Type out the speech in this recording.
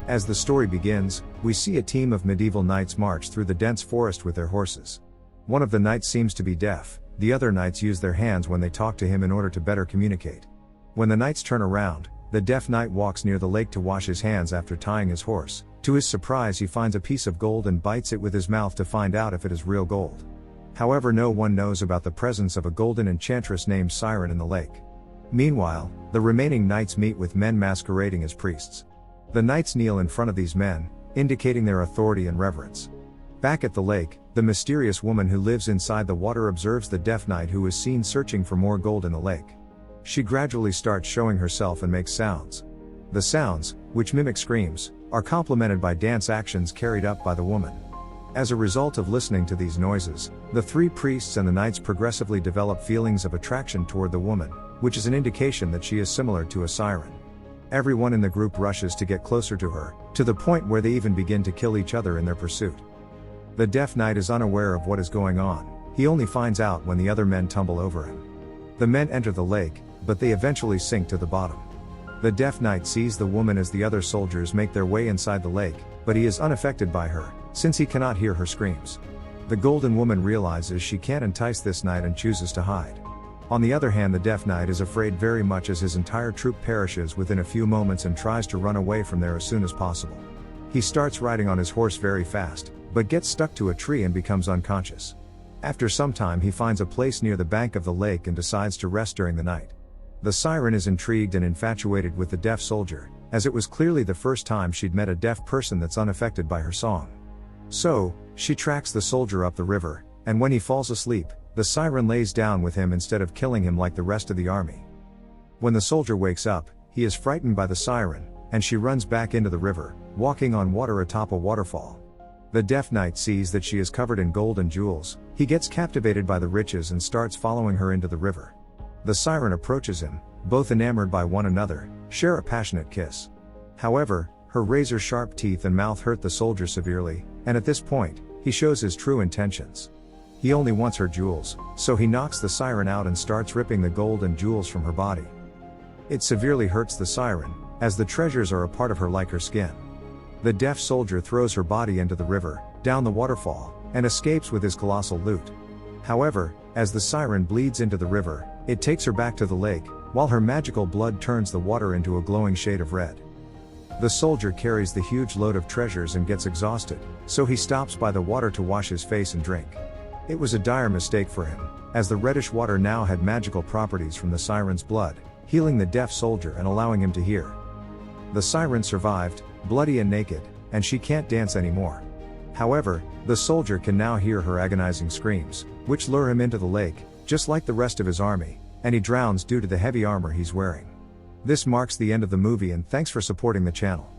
As the story begins, we see a team of medieval knights march through the dense forest with their horses. One of the knights seems to be deaf, the other knights use their hands when they talk to him in order to better communicate. When the knights turn around, the deaf knight walks near the lake to wash his hands after tying his horse. To his surprise, he finds a piece of gold and bites it with his mouth to find out if it is real gold. However, no one knows about the presence of a golden enchantress named Siren in the lake. Meanwhile, the remaining knights meet with men masquerading as priests. The knights kneel in front of these men, indicating their authority and reverence. Back at the lake, the mysterious woman who lives inside the water observes the deaf knight who is seen searching for more gold in the lake. She gradually starts showing herself and makes sounds. The sounds, which mimic screams, are complemented by dance actions carried up by the woman. As a result of listening to these noises, the three priests and the knights progressively develop feelings of attraction toward the woman, which is an indication that she is similar to a siren. Everyone in the group rushes to get closer to her, to the point where they even begin to kill each other in their pursuit. The deaf knight is unaware of what is going on, he only finds out when the other men tumble over him. The men enter the lake, but they eventually sink to the bottom. The deaf knight sees the woman as the other soldiers make their way inside the lake, but he is unaffected by her, since he cannot hear her screams. The golden woman realizes she can't entice this knight and chooses to hide. On the other hand, the deaf knight is afraid very much as his entire troop perishes within a few moments and tries to run away from there as soon as possible. He starts riding on his horse very fast, but gets stuck to a tree and becomes unconscious. After some time, he finds a place near the bank of the lake and decides to rest during the night. The siren is intrigued and infatuated with the deaf soldier, as it was clearly the first time she'd met a deaf person that's unaffected by her song. So, she tracks the soldier up the river, and when he falls asleep, the siren lays down with him instead of killing him like the rest of the army. When the soldier wakes up, he is frightened by the siren, and she runs back into the river, walking on water atop a waterfall. The deaf knight sees that she is covered in gold and jewels, he gets captivated by the riches and starts following her into the river. The siren approaches him, both enamored by one another, share a passionate kiss. However, her razor-sharp teeth and mouth hurt the soldier severely, and at this point, he shows his true intentions. He only wants her jewels, so he knocks the siren out and starts ripping the gold and jewels from her body. It severely hurts the siren, as the treasures are a part of her like her skin. The deaf soldier throws her body into the river, down the waterfall, and escapes with his colossal loot. However, as the siren bleeds into the river, it takes her back to the lake, while her magical blood turns the water into a glowing shade of red. The soldier carries the huge load of treasures and gets exhausted, so he stops by the water to wash his face and drink. It was a dire mistake for him, as the reddish water now had magical properties from the siren's blood, healing the deaf soldier and allowing him to hear. The siren survived, bloody and naked, and she can't dance anymore. However, the soldier can now hear her agonizing screams, which lure him into the lake, just like the rest of his army, and he drowns due to the heavy armor he's wearing. This marks the end of the movie, and thanks for supporting the channel.